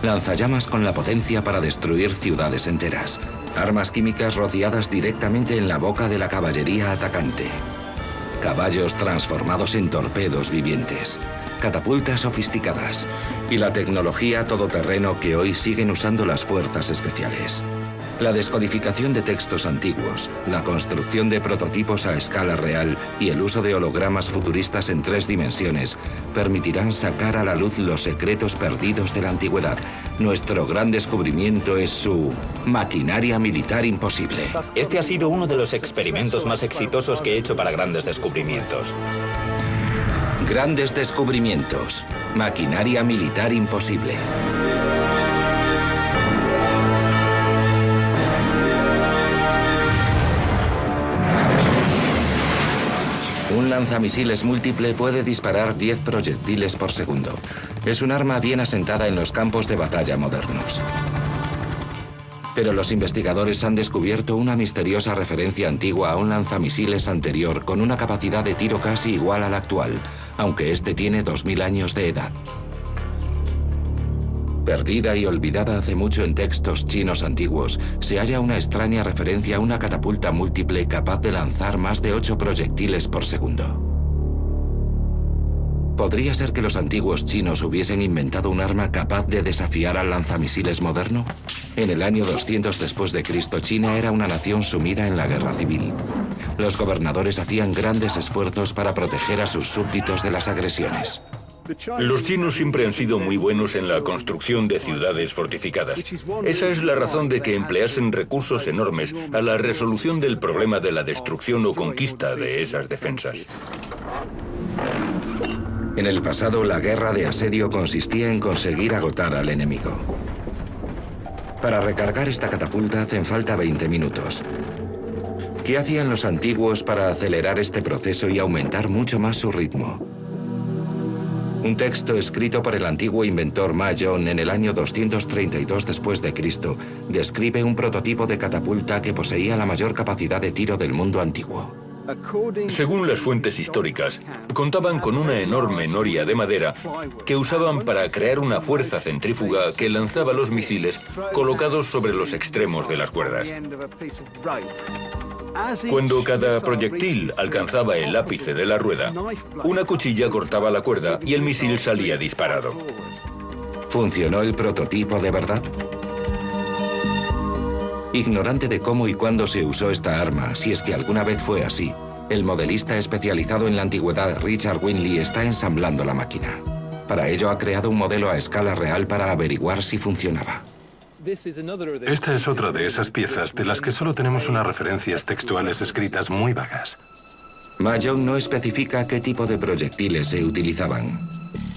Lanzallamas con la potencia para destruir ciudades enteras. Armas químicas rociadas directamente en la boca de la caballería atacante. Caballos transformados en torpedos vivientes. Catapultas sofisticadas. Y la tecnología todoterreno que hoy siguen usando las fuerzas especiales. La descodificación de textos antiguos, la construcción de prototipos a escala real y el uso de hologramas futuristas en 3 dimensiones permitirán sacar a la luz los secretos perdidos de la antigüedad. Nuestro gran descubrimiento es su maquinaria militar imposible. Este ha sido uno de los experimentos más exitosos que he hecho para grandes descubrimientos. Grandes descubrimientos. Maquinaria militar imposible. Un lanzamisiles múltiple puede disparar 10 proyectiles por segundo. Es un arma bien asentada en los campos de batalla modernos. Pero los investigadores han descubierto una misteriosa referencia antigua a un lanzamisiles anterior con una capacidad de tiro casi igual a la actual, aunque este tiene 2000 años de edad. Perdida y olvidada hace mucho en textos chinos antiguos, se halla una extraña referencia a una catapulta múltiple capaz de lanzar más de 8 proyectiles por segundo. ¿Podría ser que los antiguos chinos hubiesen inventado un arma capaz de desafiar al lanzamisiles moderno? En el año 200 después de Cristo, China era una nación sumida en la guerra civil. Los gobernadores hacían grandes esfuerzos para proteger a sus súbditos de las agresiones. Los chinos siempre han sido muy buenos en la construcción de ciudades fortificadas. Esa es la razón de que empleasen recursos enormes a la resolución del problema de la destrucción o conquista de esas defensas. En el pasado, la guerra de asedio consistía en conseguir agotar al enemigo. Para recargar esta catapulta hacen falta 20 minutos. ¿Qué hacían los antiguos para acelerar este proceso y aumentar mucho más su ritmo? Un texto escrito por el antiguo inventor Ma Yong en el año 232 después de Cristo describe un prototipo de catapulta que poseía la mayor capacidad de tiro del mundo antiguo. Según las fuentes históricas, contaban con una enorme noria de madera que usaban para crear una fuerza centrífuga que lanzaba los misiles colocados sobre los extremos de las cuerdas. Cuando cada proyectil alcanzaba el ápice de la rueda, una cuchilla cortaba la cuerda y el misil salía disparado. ¿Funcionó el prototipo de verdad? Ignorante de cómo y cuándo se usó esta arma, si es que alguna vez fue así, el modelista especializado en la antigüedad Richard Winley está ensamblando la máquina. Para ello ha creado un modelo a escala real para averiguar si funcionaba. Esta es otra de esas piezas de las que solo tenemos unas referencias textuales escritas muy vagas. Ma Yong no especifica qué tipo de proyectiles se utilizaban.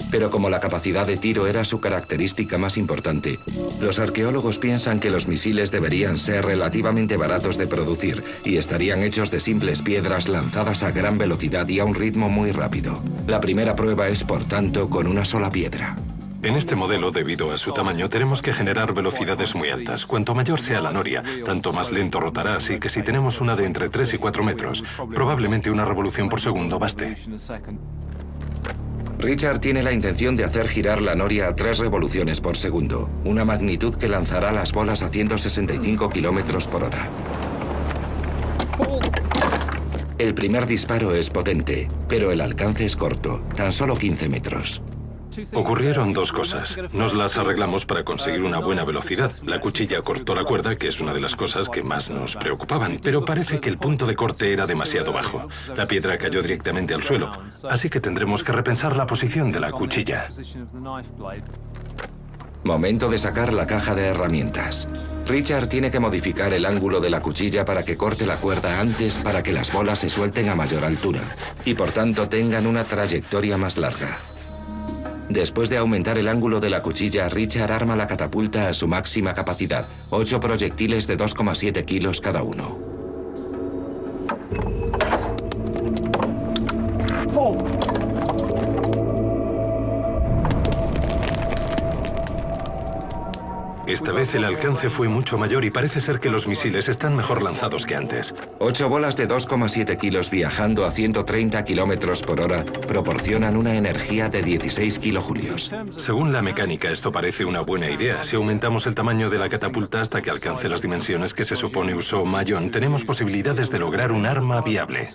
Pero como la capacidad de tiro era su característica más importante, los arqueólogos piensan que los misiles deberían ser relativamente baratos de producir y estarían hechos de simples piedras lanzadas a gran velocidad y a un ritmo muy rápido. La primera prueba es, por tanto, con una sola piedra. En este modelo, debido a su tamaño, tenemos que generar velocidades muy altas. Cuanto mayor sea la noria, tanto más lento rotará, así que si tenemos una de entre 3 y 4 metros, probablemente una revolución por segundo baste. Richard tiene la intención de hacer girar la noria a 3 revoluciones por segundo, una magnitud que lanzará las bolas a 165 kilómetros por hora. El primer disparo es potente, pero el alcance es corto, tan solo 15 metros. Ocurrieron dos cosas. Nos las arreglamos para conseguir una buena velocidad. La cuchilla cortó la cuerda, que es una de las cosas que más nos preocupaban, pero parece que el punto de corte era demasiado bajo. La piedra cayó directamente al suelo, así que tendremos que repensar la posición de la cuchilla. Momento de sacar la caja de herramientas. Richard tiene que modificar el ángulo de la cuchilla para que corte la cuerda antes para que las bolas se suelten a mayor altura y por tanto tengan una trayectoria más larga. Después de aumentar el ángulo de la cuchilla, Richard arma la catapulta a su máxima capacidad, 8 proyectiles de 2,7 kilos cada uno. Esta vez el alcance fue mucho mayor y parece ser que los misiles están mejor lanzados que antes. 8 bolas de 2,7 kilos viajando a 130 kilómetros por hora proporcionan una energía de 16 kilojulios. Según la mecánica, esto parece una buena idea. Si aumentamos el tamaño de la catapulta hasta que alcance las dimensiones que se supone usó Mayon, tenemos posibilidades de lograr un arma viable.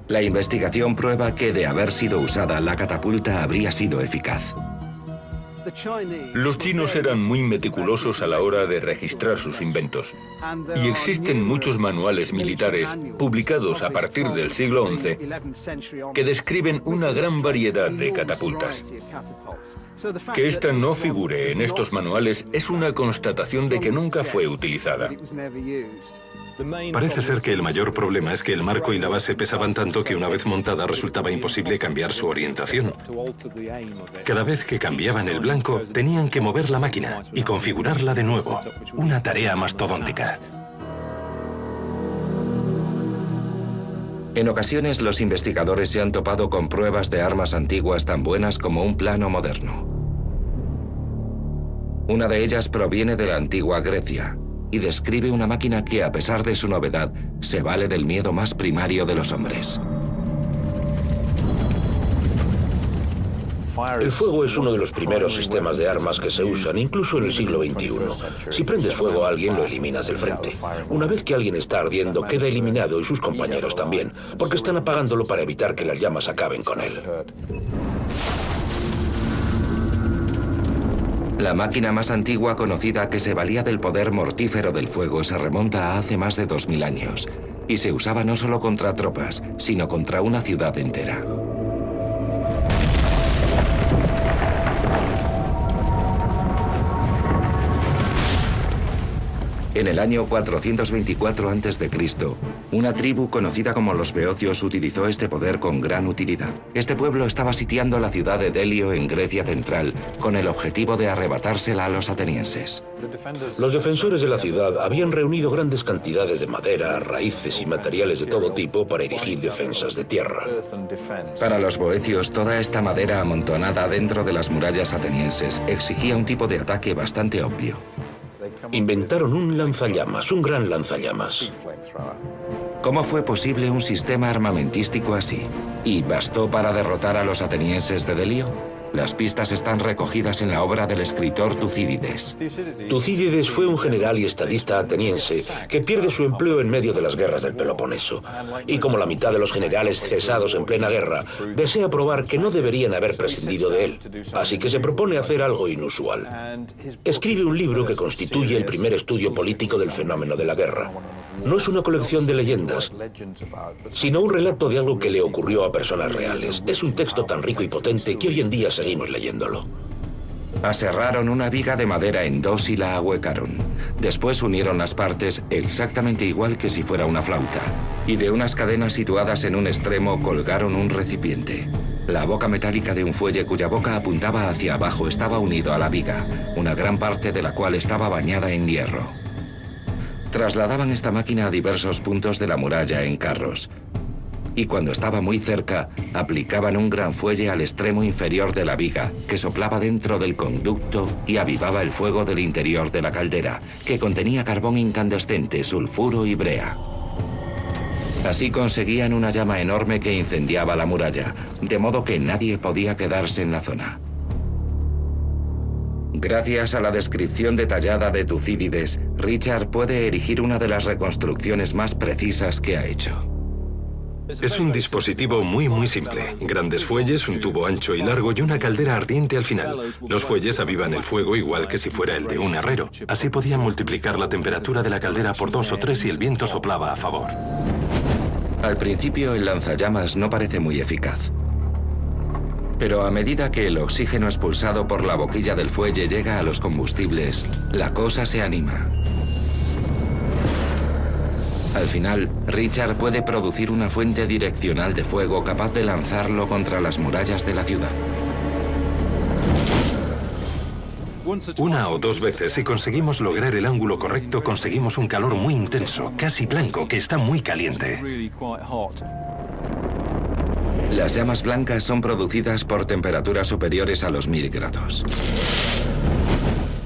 La investigación prueba que, de haber sido usada, la catapulta habría sido eficaz. Los chinos eran muy meticulosos a la hora de registrar sus inventos. Y existen muchos manuales militares, publicados a partir del siglo XI, que describen una gran variedad de catapultas. Que esta no figure en estos manuales es una constatación de que nunca fue utilizada. Parece ser que el mayor problema es que el marco y la base pesaban tanto que una vez montada resultaba imposible cambiar su orientación. Cada vez que cambiaban el blanco, tenían que mover la máquina y configurarla de nuevo. Una tarea mastodóntica. En ocasiones, los investigadores se han topado con pruebas de armas antiguas tan buenas como un plano moderno. Una de ellas proviene de la antigua Grecia y describe una máquina que, a pesar de su novedad, se vale del miedo más primario de los hombres. El fuego es uno de los primeros sistemas de armas que se usan, incluso en el siglo XXI. Si prendes fuego a alguien, lo eliminas del frente. Una vez que alguien está ardiendo, queda eliminado y sus compañeros también, porque están apagándolo para evitar que las llamas acaben con él. La máquina más antigua conocida que se valía del poder mortífero del fuego se remonta a hace más de 2000 años y se usaba no solo contra tropas, sino contra una ciudad entera. En el año 424 a.C., una tribu conocida como los beocios utilizó este poder con gran utilidad. Este pueblo estaba sitiando la ciudad de Delio en Grecia central con el objetivo de arrebatársela a los atenienses. Los defensores de la ciudad habían reunido grandes cantidades de madera, raíces y materiales de todo tipo para erigir defensas de tierra. Para los boecios, toda esta madera amontonada dentro de las murallas atenienses exigía un tipo de ataque bastante obvio. Inventaron un lanzallamas, un gran lanzallamas. ¿Cómo fue posible un sistema armamentístico así? ¿Y bastó para derrotar a los atenienses de Delio? Las pistas están recogidas en la obra del escritor Tucídides. Tucídides fue un general y estadista ateniense que pierde su empleo en medio de las guerras del Peloponeso. Y como la mitad de los generales cesados en plena guerra, desea probar que no deberían haber prescindido de él. Así que se propone hacer algo inusual. Escribe un libro que constituye el primer estudio político del fenómeno de la guerra. No es una colección de leyendas, sino un relato de algo que le ocurrió a personas reales. Es un texto tan rico y potente que hoy en día seguimos leyéndolo. Aserraron una viga de madera en dos y la ahuecaron. Después unieron las partes exactamente igual que si fuera una flauta. Y de unas cadenas situadas en un extremo colgaron un recipiente. La boca metálica de un fuelle cuya boca apuntaba hacia abajo estaba unido a la viga, una gran parte de la cual estaba bañada en hierro. Trasladaban esta máquina a diversos puntos de la muralla en carros. Y cuando estaba muy cerca, aplicaban un gran fuelle al extremo inferior de la viga, que soplaba dentro del conducto y avivaba el fuego del interior de la caldera, que contenía carbón incandescente, sulfuro y brea. Así conseguían una llama enorme que incendiaba la muralla, de modo que nadie podía quedarse en la zona. Gracias a la descripción detallada de Tucídides, Richard puede erigir una de las reconstrucciones más precisas que ha hecho. Es un dispositivo muy simple. Grandes fuelles, un tubo ancho y largo y una caldera ardiente al final. Los fuelles avivan el fuego igual que si fuera el de un herrero. Así podían multiplicar la temperatura de la caldera por 2 o 3 y el viento soplaba a favor. Al principio el lanzallamas no parece muy eficaz. Pero a medida que el oxígeno expulsado por la boquilla del fuelle llega a los combustibles, la cosa se anima. Al final, Richard puede producir una fuente direccional de fuego capaz de lanzarlo contra las murallas de la ciudad. Una o dos veces, si conseguimos lograr el ángulo correcto, conseguimos un calor muy intenso, casi blanco, que está muy caliente. Las llamas blancas son producidas por temperaturas superiores a los 1000 grados.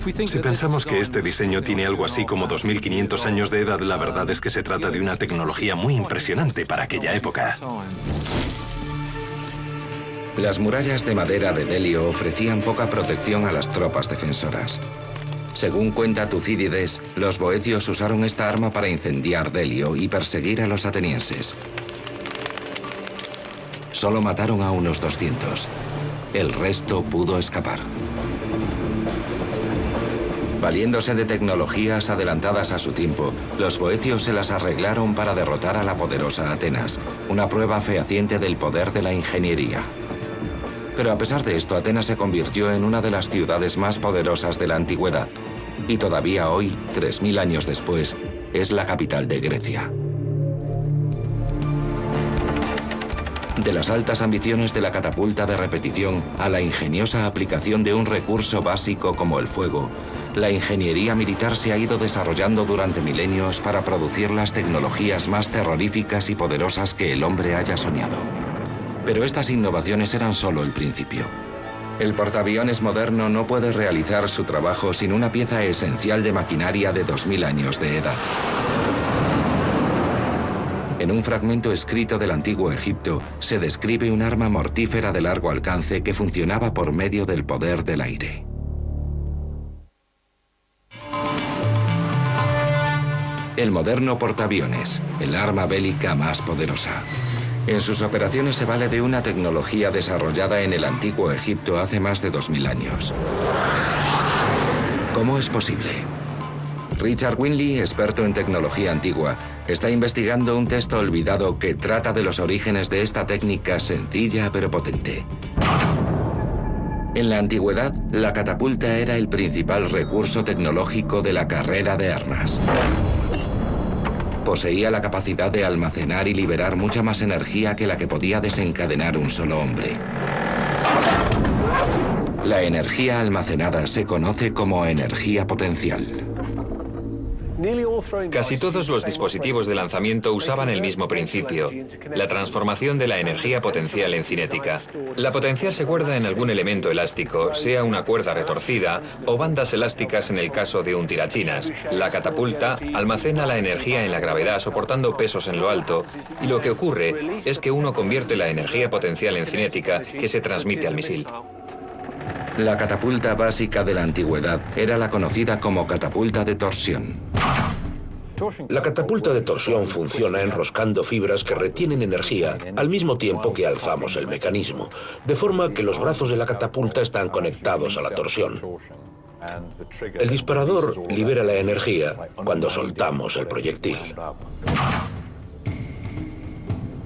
Si pensamos que este diseño tiene algo así como 2500 años de edad, la verdad es que se trata de una tecnología muy impresionante para aquella época. Las murallas de madera de Delio ofrecían poca protección a las tropas defensoras. Según cuenta Tucídides, los boecios usaron esta arma para incendiar Delio y perseguir a los atenienses. Solo mataron a unos 200. El resto pudo escapar. Valiéndose de tecnologías adelantadas a su tiempo, los boecios se las arreglaron para derrotar a la poderosa Atenas, una prueba fehaciente del poder de la ingeniería. Pero a pesar de esto, Atenas se convirtió en una de las ciudades más poderosas de la antigüedad, y todavía hoy, 3000 años después, es la capital de Grecia. De las altas ambiciones de la catapulta de repetición a la ingeniosa aplicación de un recurso básico como el fuego, la ingeniería militar se ha ido desarrollando durante milenios para producir las tecnologías más terroríficas y poderosas que el hombre haya soñado. Pero estas innovaciones eran solo el principio. El portaaviones moderno no puede realizar su trabajo sin una pieza esencial de maquinaria de 2000 años de edad. En un fragmento escrito del antiguo Egipto, se describe un arma mortífera de largo alcance que funcionaba por medio del poder del aire. El moderno portaaviones, el arma bélica más poderosa. En sus operaciones se vale de una tecnología desarrollada en el antiguo Egipto hace más de 2000 años. ¿Cómo es posible? Richard Winley, experto en tecnología antigua, está investigando un texto olvidado que trata de los orígenes de esta técnica sencilla pero potente. En la antigüedad, la catapulta era el principal recurso tecnológico de la carrera de armas. Poseía la capacidad de almacenar y liberar mucha más energía que la que podía desencadenar un solo hombre. La energía almacenada se conoce como energía potencial. Casi todos los dispositivos de lanzamiento usaban el mismo principio, la transformación de la energía potencial en cinética. La potencial se guarda en algún elemento elástico, sea una cuerda retorcida o bandas elásticas en el caso de un tirachinas. La catapulta almacena la energía en la gravedad soportando pesos en lo alto, y lo que ocurre es que uno convierte la energía potencial en cinética que se transmite al misil. La catapulta básica de la antigüedad era la conocida como catapulta de torsión. La catapulta de torsión funciona enroscando fibras que retienen energía al mismo tiempo que alzamos el mecanismo, de forma que los brazos de la catapulta están conectados a la torsión. El disparador libera la energía cuando soltamos el proyectil.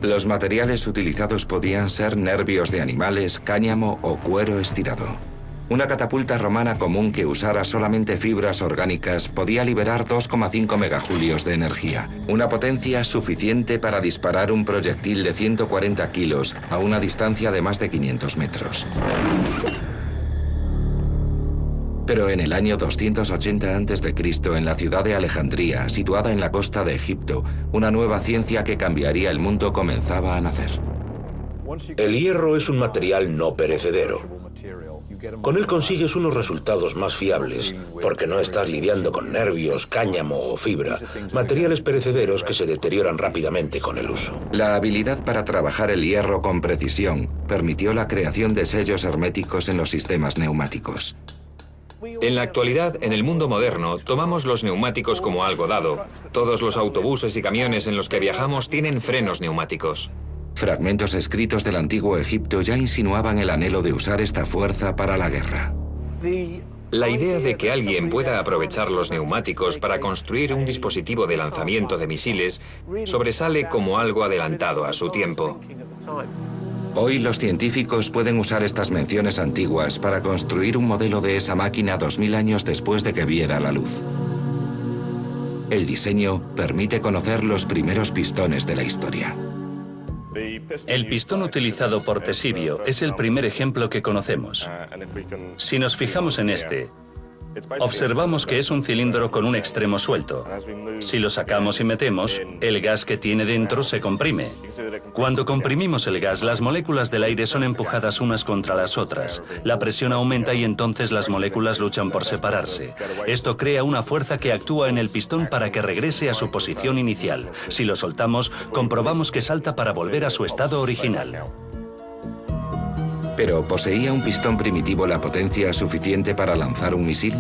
Los materiales utilizados podían ser nervios de animales, cáñamo o cuero estirado. Una catapulta romana común que usara solamente fibras orgánicas podía liberar 2,5 megajulios de energía, una potencia suficiente para disparar un proyectil de 140 kilos a una distancia de más de 500 metros. Pero en el año 280 a.C., en la ciudad de Alejandría, situada en la costa de Egipto, una nueva ciencia que cambiaría el mundo comenzaba a nacer. El hierro es un material no perecedero. Con él consigues unos resultados más fiables, porque no estás lidiando con nervios, cáñamo o fibra, materiales perecederos que se deterioran rápidamente con el uso. La habilidad para trabajar el hierro con precisión permitió la creación de sellos herméticos en los sistemas neumáticos. En la actualidad, en el mundo moderno, tomamos los neumáticos como algo dado. Todos los autobuses y camiones en los que viajamos tienen frenos neumáticos. Fragmentos escritos del antiguo Egipto ya insinuaban el anhelo de usar esta fuerza para la guerra. La idea de que alguien pueda aprovechar los neumáticos para construir un dispositivo de lanzamiento de misiles sobresale como algo adelantado a su tiempo. Hoy los científicos pueden usar estas menciones antiguas para construir un modelo de esa máquina 2000 años después de que viera la luz. El diseño permite conocer los primeros pistones de la historia. El pistón utilizado por Ctesibio es el primer ejemplo que conocemos. Si nos fijamos en este, Observamos que es un cilindro con un extremo suelto. Si lo sacamos y metemos, el gas que tiene dentro se comprime. Cuando comprimimos el gas, las moléculas del aire son empujadas unas contra las otras. La presión aumenta y entonces las moléculas luchan por separarse. Esto crea una fuerza que actúa en el pistón para que regrese a su posición inicial. Si lo soltamos, comprobamos que salta para volver a su estado original. ¿Pero poseía un pistón primitivo la potencia suficiente para lanzar un misil?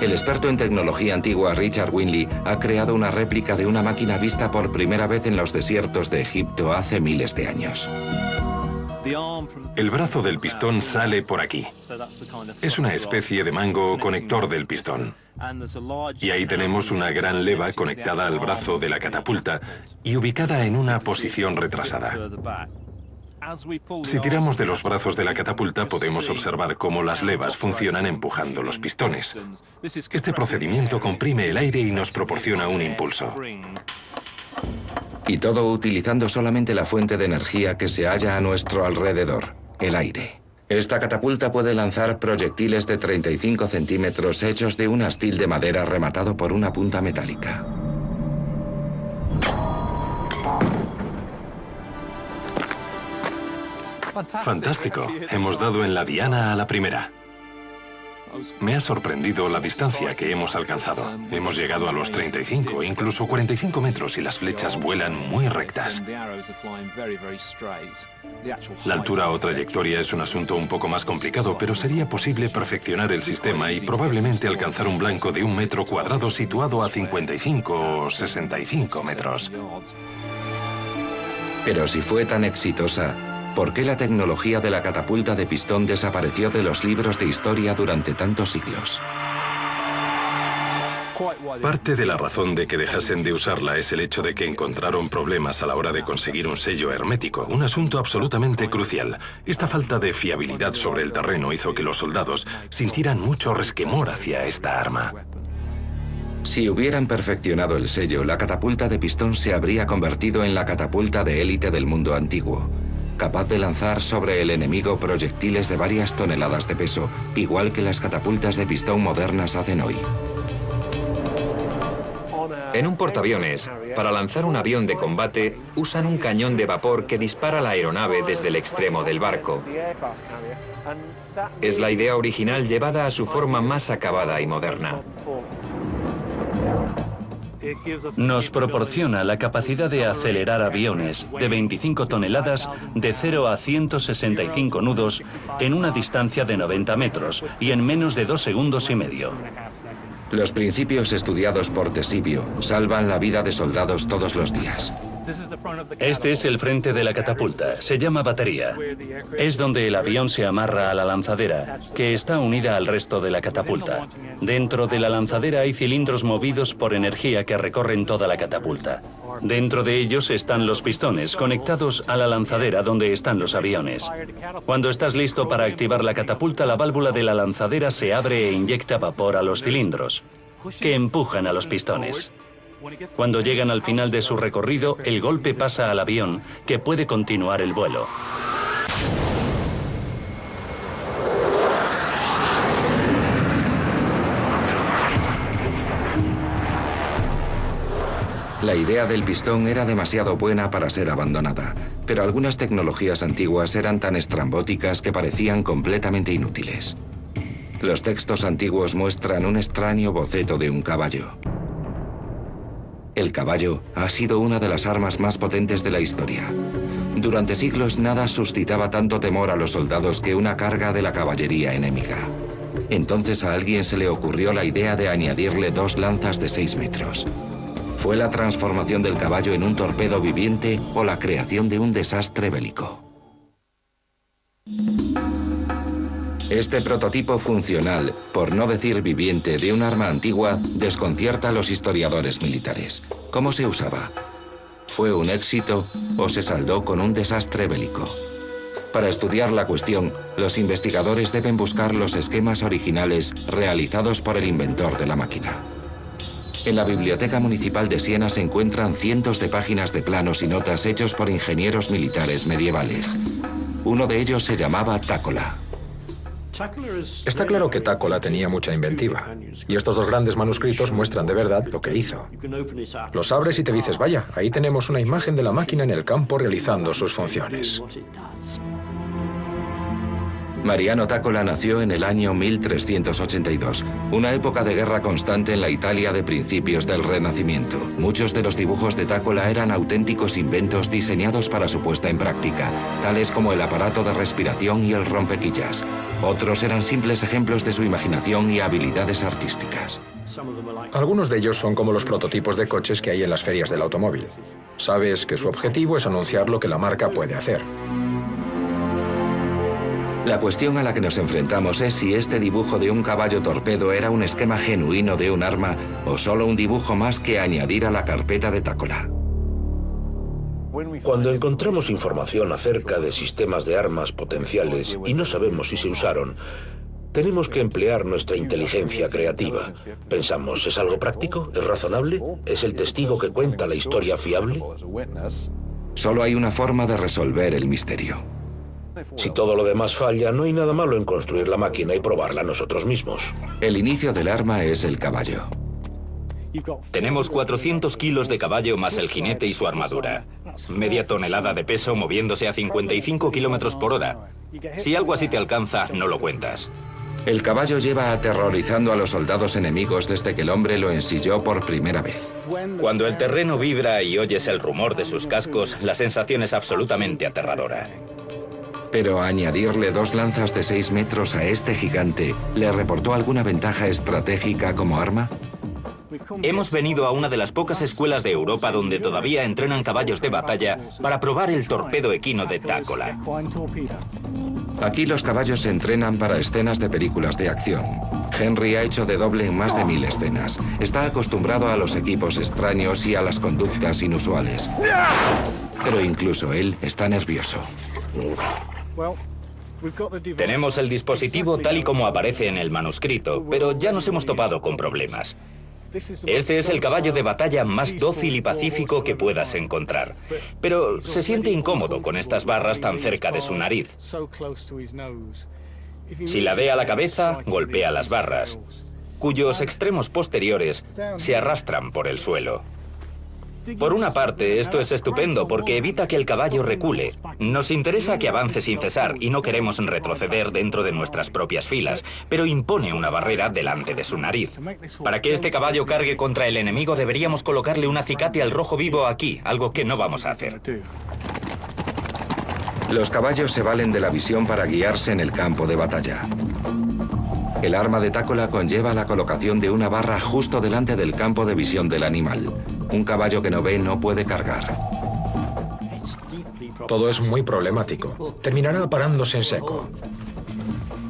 El experto en tecnología antigua Richard Winley ha creado una réplica de una máquina vista por primera vez en los desiertos de Egipto hace miles de años. El brazo del pistón sale por aquí. Es una especie de mango conector del pistón. Y ahí tenemos una gran leva conectada al brazo de la catapulta y ubicada en una posición retrasada. Si tiramos de los brazos de la catapulta, podemos observar cómo las levas funcionan empujando los pistones. Este procedimiento comprime el aire y nos proporciona un impulso. Y todo utilizando solamente la fuente de energía que se halla a nuestro alrededor, el aire. Esta catapulta puede lanzar proyectiles de 35 centímetros hechos de un astil de madera rematado por una punta metálica. Fantástico. Hemos dado en la diana a la primera. Me ha sorprendido la distancia que hemos alcanzado. Hemos llegado a los 35, incluso 45 metros y las flechas vuelan muy rectas. La altura o trayectoria es un asunto un poco más complicado, pero sería posible perfeccionar el sistema y probablemente alcanzar un blanco de 1 metro cuadrado situado a 55 o 65 metros. Pero si fue tan exitosa, ¿por qué la tecnología de la catapulta de pistón desapareció de los libros de historia durante tantos siglos? Parte de la razón de que dejasen de usarla es el hecho de que encontraron problemas a la hora de conseguir un sello hermético, un asunto absolutamente crucial. Esta falta de fiabilidad sobre el terreno hizo que los soldados sintieran mucho resquemor hacia esta arma. Si hubieran perfeccionado el sello, la catapulta de pistón se habría convertido en la catapulta de élite del mundo antiguo, capaz de lanzar sobre el enemigo proyectiles de varias toneladas de peso, igual que las catapultas de pistón modernas hacen hoy. En un portaaviones, para lanzar un avión de combate, usan un cañón de vapor que dispara la aeronave desde el extremo del barco. Es la idea original llevada a su forma más acabada y moderna. Nos proporciona la capacidad de acelerar aviones de 25 toneladas de 0 a 165 nudos en una distancia de 90 metros y en menos de 2 segundos y medio. Los principios estudiados por Ctesibio salvan la vida de soldados todos los días. Este es el frente de la catapulta. Se llama batería. Es donde el avión se amarra a la lanzadera, que está unida al resto de la catapulta. Dentro de la lanzadera hay cilindros movidos por energía que recorren toda la catapulta. Dentro de ellos están los pistones, conectados a la lanzadera donde están los aviones. Cuando estás listo para activar la catapulta, la válvula de la lanzadera se abre e inyecta vapor a los cilindros, que empujan a los pistones. Cuando llegan al final de su recorrido, el golpe pasa al avión, que puede continuar el vuelo. La idea del pistón era demasiado buena para ser abandonada, pero algunas tecnologías antiguas eran tan estrambóticas que parecían completamente inútiles. Los textos antiguos muestran un extraño boceto de un caballo. El caballo ha sido una de las armas más potentes de la historia. Durante siglos nada suscitaba tanto temor a los soldados que una carga de la caballería enemiga. Entonces a alguien se le ocurrió la idea de añadirle 2 lanzas de 6 metros. ¿Fue la transformación del caballo en un torpedo viviente o la creación de un desastre bélico? Este prototipo funcional, por no decir viviente, de un arma antigua desconcierta a los historiadores militares. ¿Cómo se usaba? ¿Fue un éxito o se saldó con un desastre bélico? Para estudiar la cuestión, los investigadores deben buscar los esquemas originales realizados por el inventor de la máquina. En la Biblioteca Municipal de Siena se encuentran cientos de páginas de planos y notas hechos por ingenieros militares medievales. Uno de ellos se llamaba Tácola. Está claro que Tácola tenía mucha inventiva, y estos dos grandes manuscritos muestran de verdad lo que hizo. Los abres y te dices, vaya, ahí tenemos una imagen de la máquina en el campo realizando sus funciones. Mariano Tácola nació en el año 1382, una época de guerra constante en la Italia de principios del Renacimiento. Muchos de los dibujos de Tácola eran auténticos inventos diseñados para su puesta en práctica, tales como el aparato de respiración y el rompequillas. Otros eran simples ejemplos de su imaginación y habilidades artísticas. Algunos de ellos son como los prototipos de coches que hay en las ferias del automóvil. Sabes que su objetivo es anunciar lo que la marca puede hacer. La cuestión a la que nos enfrentamos es si este dibujo de un caballo torpedo era un esquema genuino de un arma o solo un dibujo más que añadir a la carpeta de Tácola. Cuando encontramos información acerca de sistemas de armas potenciales y no sabemos si se usaron, tenemos que emplear nuestra inteligencia creativa. Pensamos, ¿es algo práctico? ¿Es razonable? ¿Es el testigo que cuenta la historia fiable? Solo hay una forma de resolver el misterio. Si todo lo demás falla, no hay nada malo en construir la máquina y probarla nosotros mismos. El inicio del arma es el caballo. Tenemos 400 kilos de caballo más el jinete y su armadura. Media tonelada de peso moviéndose a 55 kilómetros por hora. Si algo así te alcanza, no lo cuentas. El caballo lleva aterrorizando a los soldados enemigos desde que el hombre lo ensilló por primera vez. Cuando el terreno vibra y oyes el rumor de sus cascos, la sensación es absolutamente aterradora. Pero añadirle 2 lanzas de 6 metros a este gigante, ¿le reportó alguna ventaja estratégica como arma? Hemos venido a una de las pocas escuelas de Europa donde todavía entrenan caballos de batalla para probar el torpedo equino de Tácola. Aquí los caballos se entrenan para escenas de películas de acción. Henry ha hecho de doble en más de 1000 escenas. Está acostumbrado a los equipos extraños y a las conductas inusuales. Pero incluso él está nervioso. Tenemos el dispositivo tal y como aparece en el manuscrito, pero ya nos hemos topado con problemas. Este es el caballo de batalla más dócil y pacífico que puedas encontrar, pero se siente incómodo con estas barras tan cerca de su nariz. Si ladea la cabeza, golpea las barras, cuyos extremos posteriores se arrastran por el suelo. Por una parte, esto es estupendo porque evita que el caballo recule. Nos interesa que avance sin cesar y no queremos retroceder dentro de nuestras propias filas, pero impone una barrera delante de su nariz. Para que este caballo cargue contra el enemigo deberíamos colocarle un acicate al rojo vivo aquí, algo que no vamos a hacer. Los caballos se valen de la visión para guiarse en el campo de batalla. El arma de Tácola conlleva la colocación de una barra justo delante del campo de visión del animal. Un caballo que no ve no puede cargar. Todo es muy problemático. Terminará parándose en seco.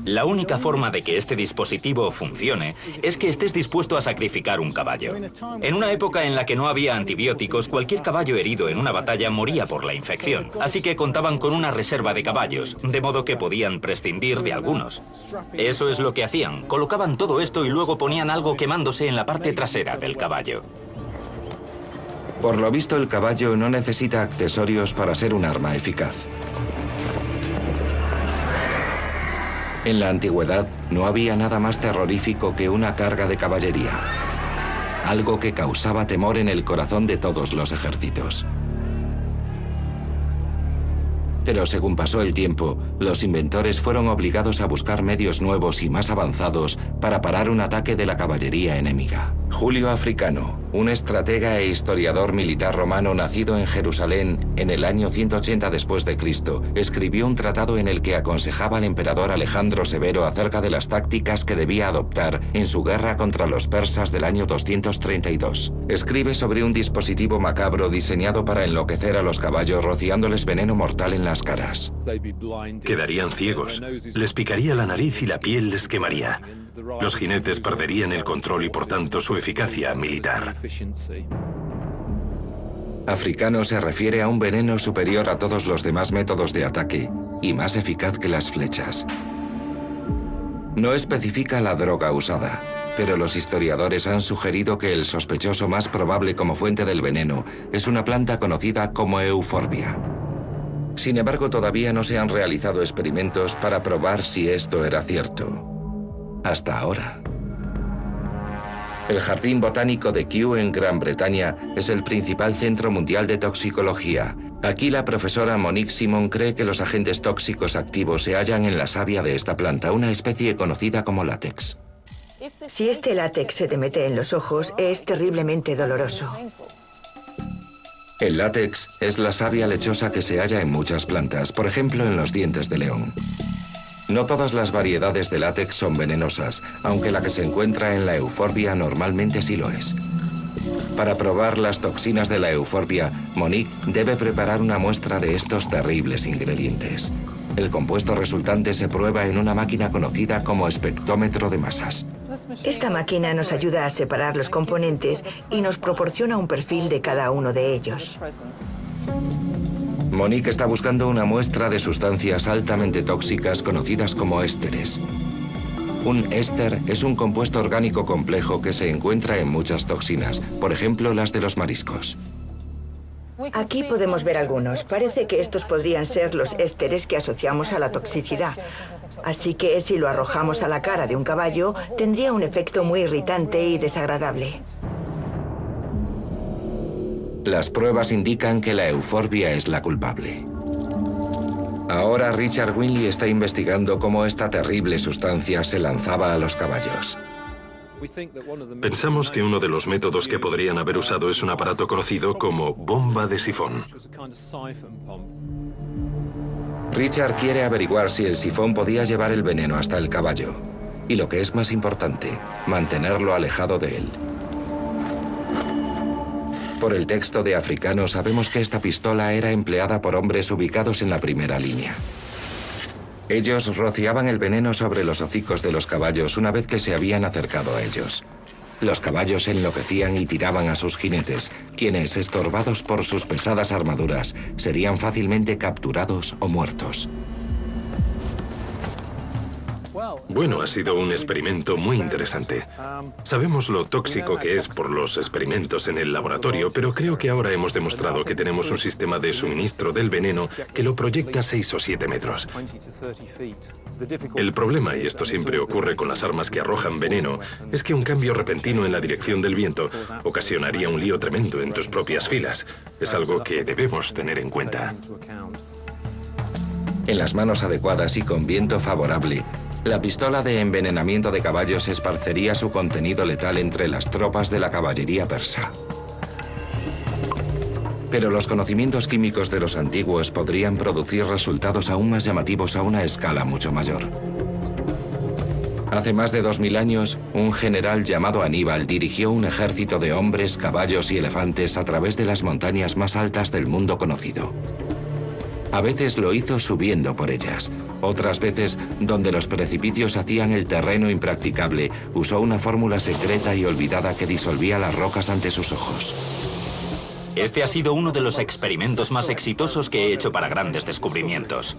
La única forma de que este dispositivo funcione es que estés dispuesto a sacrificar un caballo. En una época en la que no había antibióticos, cualquier caballo herido en una batalla moría por la infección. Así que contaban con una reserva de caballos, de modo que podían prescindir de algunos. Eso es lo que hacían. Colocaban todo esto y luego ponían algo quemándose en la parte trasera del caballo. Por lo visto, el caballo no necesita accesorios para ser un arma eficaz. En la antigüedad no había nada más terrorífico que una carga de caballería, algo que causaba temor en el corazón de todos los ejércitos. Pero según pasó el tiempo, los inventores fueron obligados a buscar medios nuevos y más avanzados para parar un ataque de la caballería enemiga. Julio Africano, un estratega e historiador militar romano nacido en Jerusalén en el año 180 después de Cristo, escribió un tratado en el que aconsejaba al emperador Alejandro Severo acerca de las tácticas que debía adoptar en su guerra contra los persas del año 232. Escribe sobre un dispositivo macabro diseñado para enloquecer a los caballos rociándoles veneno mortal en las caras. Quedarían ciegos, les picaría la nariz y la piel les quemaría. Los jinetes perderían el control y por tanto su eficacia militar. Africano se refiere a un veneno superior a todos los demás métodos de ataque y más eficaz que las flechas. No especifica la droga usada, pero los historiadores han sugerido que el sospechoso más probable como fuente del veneno es una planta conocida como euforbia. Sin embargo, todavía no se han realizado experimentos para probar si esto era cierto. Hasta ahora. El Jardín Botánico de Kew en Gran Bretaña es el principal centro mundial de toxicología. Aquí la profesora Monique Simon cree que los agentes tóxicos activos se hallan en la savia de esta planta, una especie conocida como látex. Si este látex se te mete en los ojos, es terriblemente doloroso. El látex es la savia lechosa que se halla en muchas plantas, por ejemplo en los dientes de león. No todas las variedades de látex son venenosas, aunque la que se encuentra en la euforbia normalmente sí lo es. Para probar las toxinas de la euforbia, Monique debe preparar una muestra de estos terribles ingredientes. El compuesto resultante se prueba en una máquina conocida como espectrómetro de masas. Esta máquina nos ayuda a separar los componentes y nos proporciona un perfil de cada uno de ellos. Monique está buscando una muestra de sustancias altamente tóxicas conocidas como ésteres. Un éster es un compuesto orgánico complejo que se encuentra en muchas toxinas, por ejemplo las de los mariscos. Aquí podemos ver algunos. Parece que estos podrían ser los ésteres que asociamos a la toxicidad. Así que si lo arrojamos a la cara de un caballo, tendría un efecto muy irritante y desagradable. Las pruebas indican que la euforbia es la culpable. Ahora Richard Winley está investigando cómo esta terrible sustancia se lanzaba a los caballos. Pensamos que uno de los métodos que podrían haber usado es un aparato conocido como bomba de sifón. Richard quiere averiguar si el sifón podía llevar el veneno hasta el caballo. Y lo que es más importante, mantenerlo alejado de él. Por el texto de Africano sabemos que esta pistola era empleada por hombres ubicados en la primera línea. Ellos rociaban el veneno sobre los hocicos de los caballos una vez que se habían acercado a ellos. Los caballos enloquecían y tiraban a sus jinetes, quienes, estorbados por sus pesadas armaduras, serían fácilmente capturados o muertos. Bueno, ha sido un experimento muy interesante. Sabemos lo tóxico que es por los experimentos en el laboratorio, pero creo que ahora hemos demostrado que tenemos un sistema de suministro del veneno que lo proyecta 6 o 7 metros. El problema, y esto siempre ocurre con las armas que arrojan veneno, es que un cambio repentino en la dirección del viento ocasionaría un lío tremendo en tus propias filas. Es algo que debemos tener en cuenta. En las manos adecuadas y con viento favorable, la pistola de envenenamiento de caballos esparcería su contenido letal entre las tropas de la caballería persa. Pero los conocimientos químicos de los antiguos podrían producir resultados aún más llamativos a una escala mucho mayor. Hace más de 2000 años, un general llamado Aníbal dirigió un ejército de hombres, caballos y elefantes a través de las montañas más altas del mundo conocido. A veces lo hizo subiendo por ellas. Otras veces, donde los precipicios hacían el terreno impracticable, usó una fórmula secreta y olvidada que disolvía las rocas ante sus ojos. Este ha sido uno de los experimentos más exitosos que he hecho para grandes descubrimientos.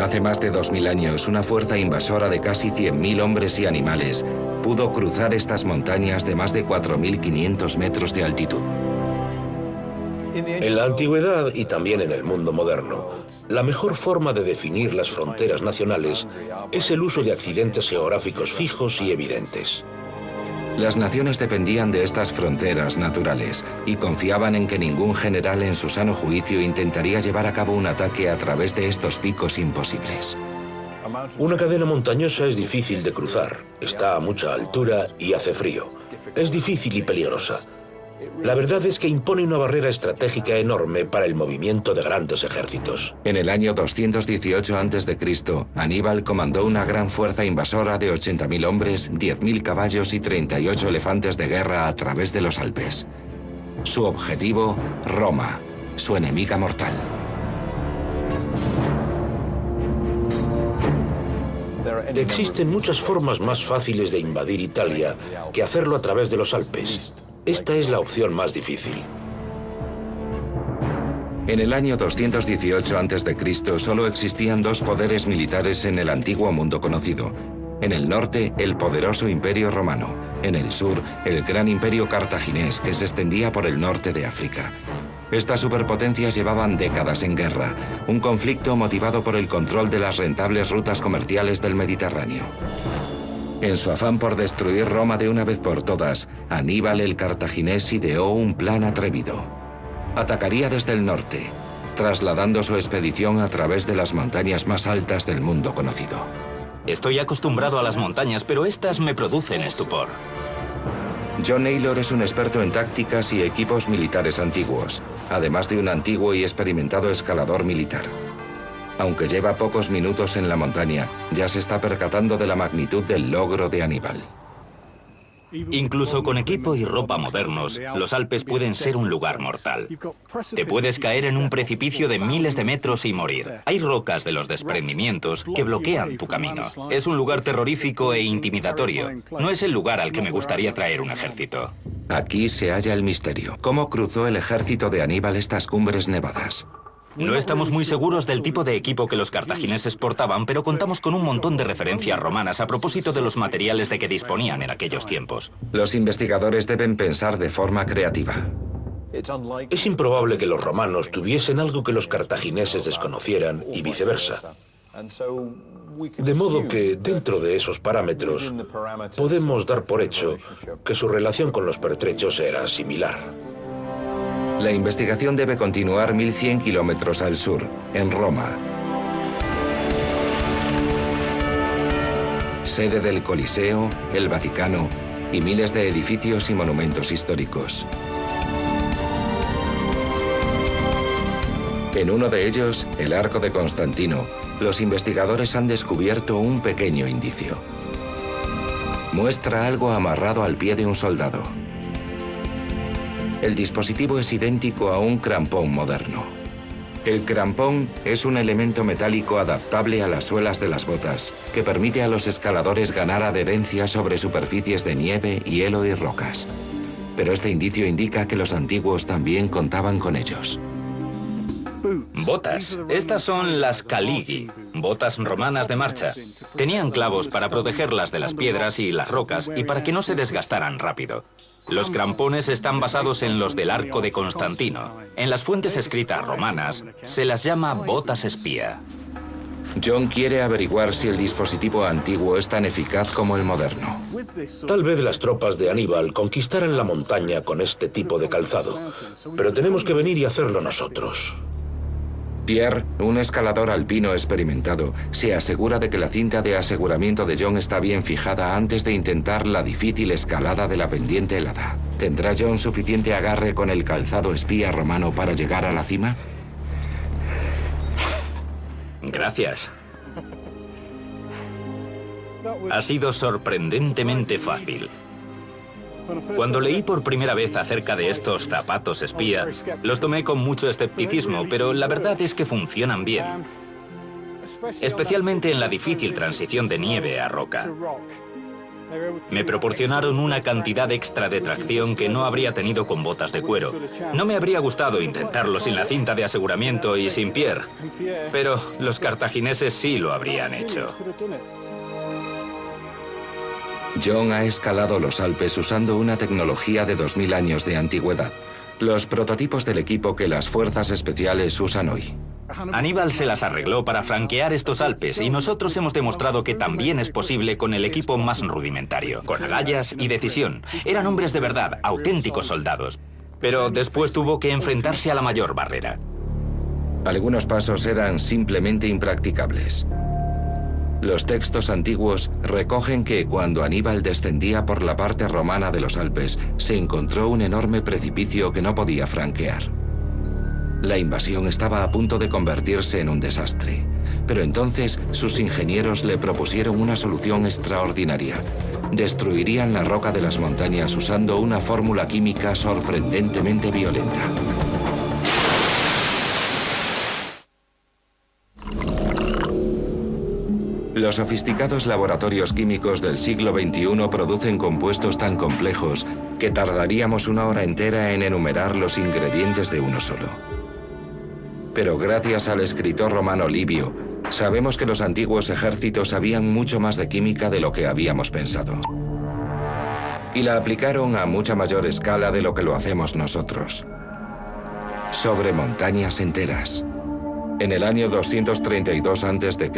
Hace más de 2000 años, una fuerza invasora de casi 100.000 hombres y animales pudo cruzar estas montañas de más de 4.500 metros de altitud. En la antigüedad y también en el mundo moderno, la mejor forma de definir las fronteras nacionales es el uso de accidentes geográficos fijos y evidentes. Las naciones dependían de estas fronteras naturales y confiaban en que ningún general en su sano juicio intentaría llevar a cabo un ataque a través de estos picos imposibles. Una cadena montañosa es difícil de cruzar, está a mucha altura y hace frío. Es difícil y peligrosa. La verdad es que impone una barrera estratégica enorme para el movimiento de grandes ejércitos. En el año 218 a.C., Aníbal comandó una gran fuerza invasora de 80.000 hombres, 10.000 caballos y 38 elefantes de guerra a través de los Alpes. Su objetivo, Roma, su enemiga mortal. Existen muchas formas más fáciles de invadir Italia que hacerlo a través de los Alpes. Esta es la opción más difícil. En el año 218 a.C. solo existían dos poderes militares en el antiguo mundo conocido. En el norte, el poderoso Imperio Romano. En el sur, el gran Imperio Cartaginés, que se extendía por el norte de África. Estas superpotencias llevaban décadas en guerra, un conflicto motivado por el control de las rentables rutas comerciales del Mediterráneo. En su afán por destruir Roma de una vez por todas, Aníbal el Cartaginés ideó un plan atrevido. Atacaría desde el norte, trasladando su expedición a través de las montañas más altas del mundo conocido. Estoy acostumbrado a las montañas, pero estas me producen estupor. John Naylor es un experto en tácticas y equipos militares antiguos, además de un antiguo y experimentado escalador militar. Aunque lleva pocos minutos en la montaña, ya se está percatando de la magnitud del logro de Aníbal. Incluso con equipo y ropa modernos, los Alpes pueden ser un lugar mortal. Te puedes caer en un precipicio de miles de metros y morir. Hay rocas de los desprendimientos que bloquean tu camino. Es un lugar terrorífico e intimidatorio. No es el lugar al que me gustaría traer un ejército. Aquí se halla el misterio. ¿Cómo cruzó el ejército de Aníbal estas cumbres nevadas? No estamos muy seguros del tipo de equipo que los cartagineses portaban, pero contamos con un montón de referencias romanas a propósito de los materiales de que disponían en aquellos tiempos. Los investigadores deben pensar de forma creativa. Es improbable que los romanos tuviesen algo que los cartagineses desconocieran y viceversa. De modo que, dentro de esos parámetros, podemos dar por hecho que su relación con los pertrechos era similar. La investigación debe continuar 1100 kilómetros al sur, en Roma. Sede del Coliseo, el Vaticano y miles de edificios y monumentos históricos. En uno de ellos, el Arco de Constantino, los investigadores han descubierto un pequeño indicio. Muestra algo amarrado al pie de un soldado. El dispositivo es idéntico a un crampón moderno. El crampón es un elemento metálico adaptable a las suelas de las botas, que permite a los escaladores ganar adherencia sobre superficies de nieve, hielo y rocas. Pero este indicio indica que los antiguos también contaban con ellos. Botas. Estas son las caligi, botas romanas de marcha. Tenían clavos para protegerlas de las piedras y las rocas y para que no se desgastaran rápido. Los crampones están basados en los del Arco de Constantino. En las fuentes escritas romanas se las llama botas espía. John quiere averiguar si el dispositivo antiguo es tan eficaz como el moderno. Tal vez las tropas de Aníbal conquistaran la montaña con este tipo de calzado, pero tenemos que venir y hacerlo nosotros. Pierre, un escalador alpino experimentado, se asegura de que la cinta de aseguramiento de John está bien fijada antes de intentar la difícil escalada de la pendiente helada. ¿Tendrá John suficiente agarre con el calzado espía romano para llegar a la cima? Gracias. Ha sido sorprendentemente fácil. Cuando leí por primera vez acerca de estos zapatos espía, los tomé con mucho escepticismo, pero la verdad es que funcionan bien. Especialmente en la difícil transición de nieve a roca. Me proporcionaron una cantidad extra de tracción que no habría tenido con botas de cuero. No me habría gustado intentarlo sin la cinta de aseguramiento y sin Pierre, pero los cartagineses sí lo habrían hecho. John ha escalado los Alpes usando una tecnología de 2000 años de antigüedad. Los prototipos del equipo que las fuerzas especiales usan hoy. Aníbal se las arregló para franquear estos Alpes y nosotros hemos demostrado que también es posible con el equipo más rudimentario, con agallas y decisión. Eran hombres de verdad, auténticos soldados. Pero después tuvo que enfrentarse a la mayor barrera. Algunos pasos eran simplemente impracticables. Los textos antiguos recogen que cuando Aníbal descendía por la parte romana de los Alpes, se encontró un enorme precipicio que no podía franquear. La invasión estaba a punto de convertirse en un desastre, pero entonces sus ingenieros le propusieron una solución extraordinaria. Destruirían la roca de las montañas usando una fórmula química sorprendentemente violenta. Los sofisticados laboratorios químicos del siglo XXI producen compuestos tan complejos que tardaríamos una hora entera en enumerar los ingredientes de uno solo. Pero gracias al escritor romano Livio, sabemos que los antiguos ejércitos sabían mucho más de química de lo que habíamos pensado. Y la aplicaron a mucha mayor escala de lo que lo hacemos nosotros. Sobre montañas enteras. En el año 232 a.C.,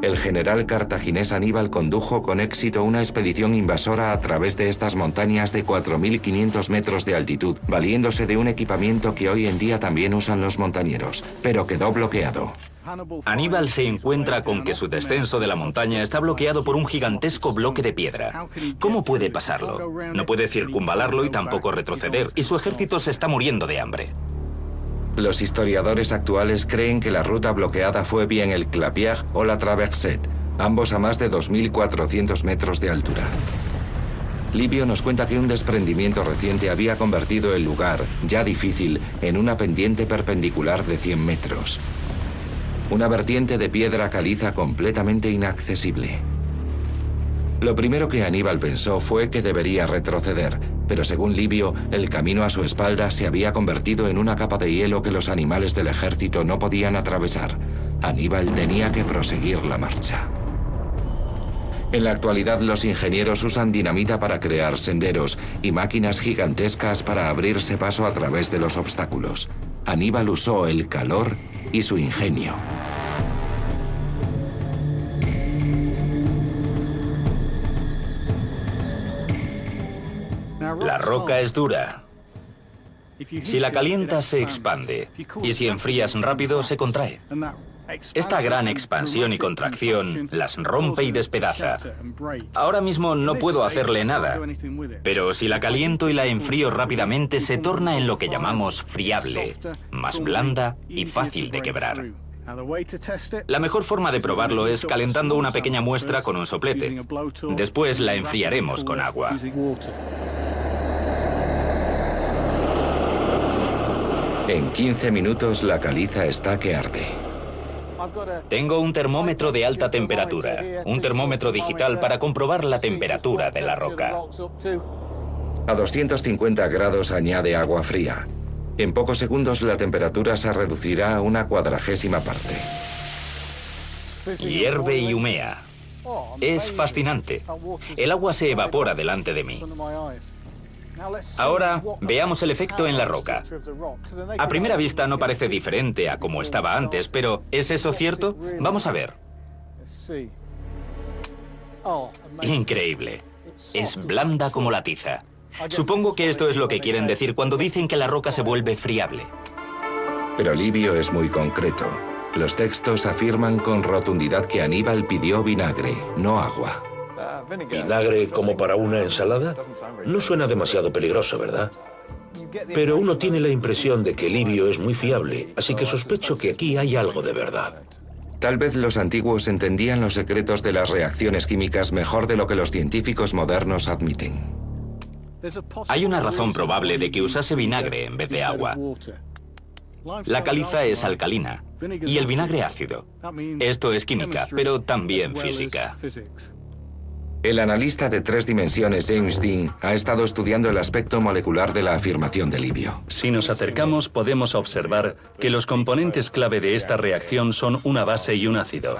el general cartaginés Aníbal condujo con éxito una expedición invasora a través de estas montañas de 4.500 metros de altitud, valiéndose de un equipamiento que hoy en día también usan los montañeros, pero quedó bloqueado. Aníbal se encuentra con que su descenso de la montaña está bloqueado por un gigantesco bloque de piedra. ¿Cómo puede pasarlo? No puede circunvalarlo y tampoco retroceder, y su ejército se está muriendo de hambre. Los historiadores actuales creen que la ruta bloqueada fue bien el Clapiage o la Traversette, ambos a más de 2.400 metros de altura. Livio nos cuenta que un desprendimiento reciente había convertido el lugar, ya difícil, en una pendiente perpendicular de 100 metros. Una vertiente de piedra caliza completamente inaccesible. Lo primero que Aníbal pensó fue que debería retroceder, pero según Livio, el camino a su espalda se había convertido en una capa de hielo que los animales del ejército no podían atravesar. Aníbal tenía que proseguir la marcha. En la actualidad, los ingenieros usan dinamita para crear senderos y máquinas gigantescas para abrirse paso a través de los obstáculos. Aníbal usó el calor y su ingenio. La roca es dura. Si la calientas, se expande, y si enfrías rápido, se contrae. Esta gran expansión y contracción las rompe y despedaza. Ahora mismo no puedo hacerle nada, pero si la caliento y la enfrío rápidamente, se torna en lo que llamamos friable, más blanda y fácil de quebrar. La mejor forma de probarlo es calentando una pequeña muestra con un soplete. Después la enfriaremos con agua. En 15 minutos la caliza está que arde. Tengo un termómetro de alta temperatura, un termómetro digital para comprobar la temperatura de la roca. A 250 grados añade agua fría. En pocos segundos la temperatura se reducirá a una 1/40 parte. Hierve y humea. Es fascinante. El agua se evapora delante de mí. Ahora veamos el efecto en la roca. A primera vista no parece diferente a como estaba antes, pero ¿es eso cierto? Vamos a ver. Increíble. Es blanda como la tiza. Supongo que esto es lo que quieren decir cuando dicen que la roca se vuelve friable. Pero Livio es muy concreto. Los textos afirman con rotundidad que Aníbal pidió vinagre, no agua. ¿Vinagre como para una ensalada? No suena demasiado peligroso, ¿verdad? Pero uno tiene la impresión de que Livio es muy fiable, así que sospecho que aquí hay algo de verdad. Tal vez los antiguos entendían los secretos de las reacciones químicas mejor de lo que los científicos modernos admiten. Hay una razón probable de que usase vinagre en vez de agua. La caliza es alcalina y el vinagre ácido. Esto es química, pero también física. El analista de 3 dimensiones James Dean ha estado estudiando el aspecto molecular de la afirmación de Livio. Si nos acercamos, podemos observar que los componentes clave de esta reacción son una base y un ácido.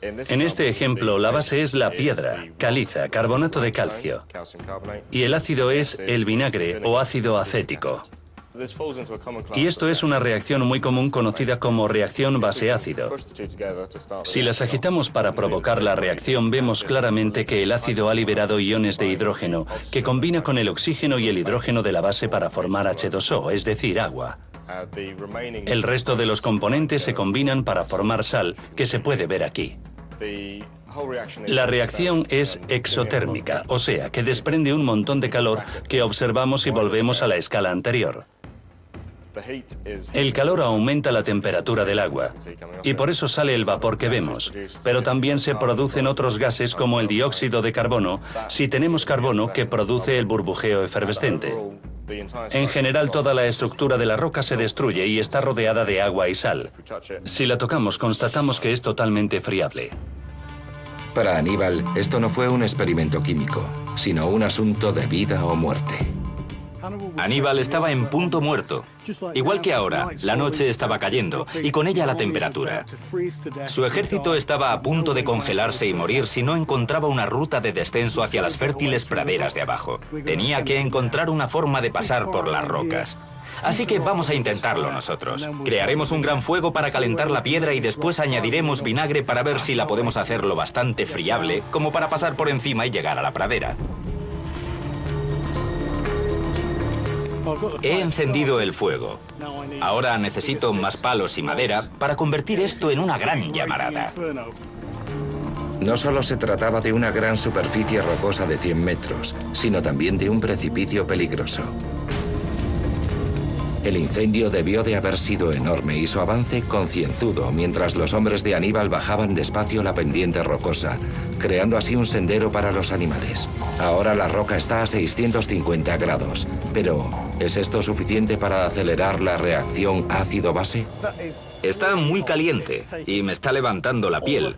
En este ejemplo, la base es la piedra, caliza, carbonato de calcio, y el ácido es el vinagre o ácido acético. Y esto es una reacción muy común conocida como reacción base-ácido. Si las agitamos para provocar la reacción, vemos claramente que el ácido ha liberado iones de hidrógeno, que combina con el oxígeno y el hidrógeno de la base para formar H2O, es decir, agua. El resto de los componentes se combinan para formar sal, que se puede ver aquí. La reacción es exotérmica, o sea, que desprende un montón de calor que observamos si volvemos a la escala anterior. El calor aumenta la temperatura del agua, y por eso sale el vapor que vemos, pero también se producen otros gases como el dióxido de carbono, si tenemos carbono que produce el burbujeo efervescente. En general, toda la estructura de la roca se destruye y está rodeada de agua y sal. Si la tocamos, constatamos que es totalmente friable. Para Aníbal, esto no fue un experimento químico, sino un asunto de vida o muerte. Aníbal estaba en punto muerto. Igual que ahora, la noche estaba cayendo y con ella la temperatura. Su ejército estaba a punto de congelarse y morir si no encontraba una ruta de descenso hacia las fértiles praderas de abajo. Tenía que encontrar una forma de pasar por las rocas. Así que vamos a intentarlo nosotros. Crearemos un gran fuego para calentar la piedra y después añadiremos vinagre para ver si la podemos hacer lo bastante friable como para pasar por encima y llegar a la pradera. He encendido el fuego. Ahora necesito más palos y madera para convertir esto en una gran llamarada. No solo se trataba de una gran superficie rocosa de 100 metros, sino también de un precipicio peligroso. El incendio debió de haber sido enorme y su avance concienzudo mientras los hombres de Aníbal bajaban despacio la pendiente rocosa, creando así un sendero para los animales. Ahora la roca está a 650 grados, pero ¿es esto suficiente para acelerar la reacción ácido-base? Está muy caliente y me está levantando la piel,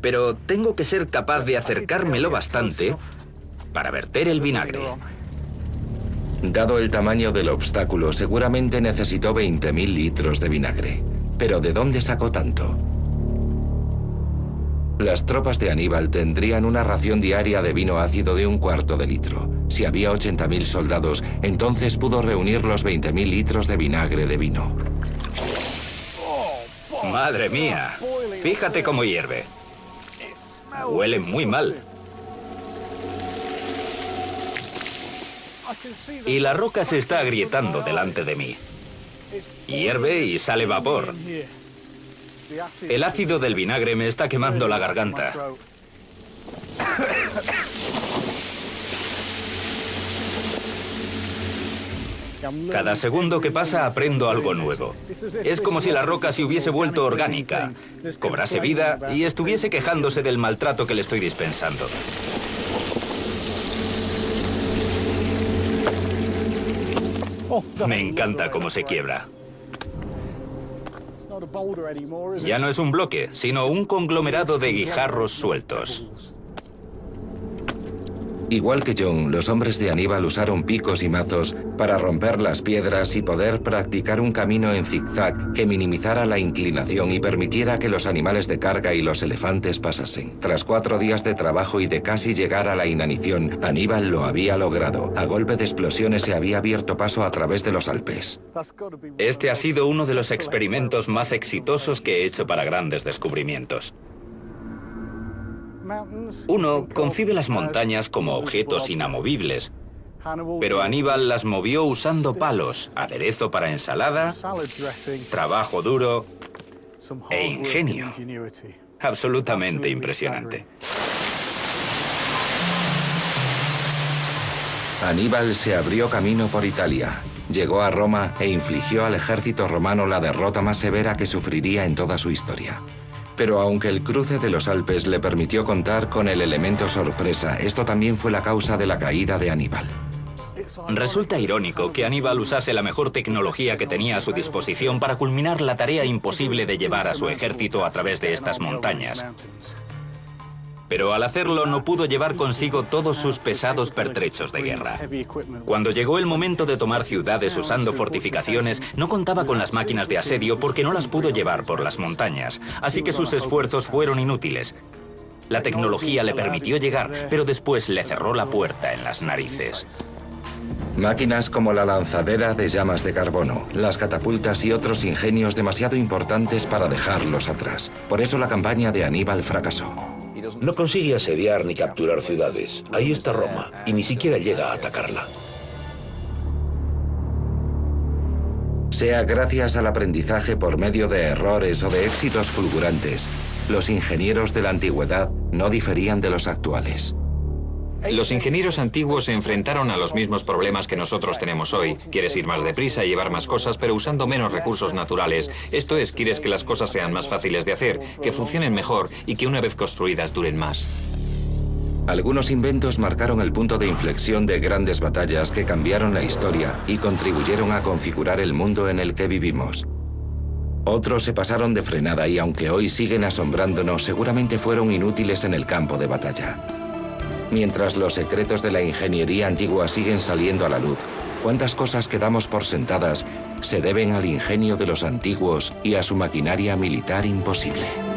pero tengo que ser capaz de acercármelo bastante para verter el vinagre. Dado el tamaño del obstáculo, seguramente necesitó 20.000 litros de vinagre. ¿Pero de dónde sacó tanto? Las tropas de Aníbal tendrían una ración diaria de vino ácido de 1/4 de litro. Si había 80.000 soldados, entonces pudo reunir los 20.000 litros de vinagre de vino. ¡Madre mía! Fíjate cómo hierve. Huele muy mal. Y la roca se está agrietando delante de mí. Hierve y sale vapor. El ácido del vinagre me está quemando la garganta. Cada segundo que pasa aprendo algo nuevo. Es como si la roca se hubiese vuelto orgánica, cobrase vida y estuviese quejándose del maltrato que le estoy dispensando. Me encanta cómo se quiebra. Ya no es un bloque, sino un conglomerado de guijarros sueltos. Igual que John, los hombres de Aníbal usaron picos y mazos para romper las piedras y poder practicar un camino en zigzag que minimizara la inclinación y permitiera que los animales de carga y los elefantes pasasen. Tras 4 días de trabajo y de casi llegar a la inanición, Aníbal lo había logrado. A golpe de explosiones se había abierto paso a través de los Alpes. Este ha sido uno de los experimentos más exitosos que he hecho para grandes descubrimientos. Uno concibe las montañas como objetos inamovibles, pero Aníbal las movió usando palos, aderezo para ensalada, trabajo duro e ingenio. Absolutamente impresionante. Aníbal se abrió camino por Italia, llegó a Roma e infligió al ejército romano la derrota más severa que sufriría en toda su historia. Pero aunque el cruce de los Alpes le permitió contar con el elemento sorpresa, esto también fue la causa de la caída de Aníbal. Resulta irónico que Aníbal usase la mejor tecnología que tenía a su disposición para culminar la tarea imposible de llevar a su ejército a través de estas montañas. Pero al hacerlo no pudo llevar consigo todos sus pesados pertrechos de guerra. Cuando llegó el momento de tomar ciudades usando fortificaciones, no contaba con las máquinas de asedio porque no las pudo llevar por las montañas, así que sus esfuerzos fueron inútiles. La tecnología le permitió llegar, pero después le cerró la puerta en las narices. Máquinas como la lanzadera de llamas de carbono, las catapultas y otros ingenios demasiado importantes para dejarlos atrás. Por eso la campaña de Aníbal fracasó. No consigue asediar ni capturar ciudades. Ahí está Roma, y ni siquiera llega a atacarla. Sea gracias al aprendizaje por medio de errores o de éxitos fulgurantes, los ingenieros de la antigüedad no diferían de los actuales. Los ingenieros antiguos se enfrentaron a los mismos problemas que nosotros tenemos hoy. Quieres ir más deprisa y llevar más cosas, pero usando menos recursos naturales. Esto es, quieres que las cosas sean más fáciles de hacer, que funcionen mejor y que una vez construidas duren más. Algunos inventos marcaron el punto de inflexión de grandes batallas que cambiaron la historia y contribuyeron a configurar el mundo en el que vivimos. Otros se pasaron de frenada y aunque hoy siguen asombrándonos, seguramente fueron inútiles en el campo de batalla. Mientras los secretos de la ingeniería antigua siguen saliendo a la luz, cuántas cosas que damos por sentadas se deben al ingenio de los antiguos y a su maquinaria militar imposible.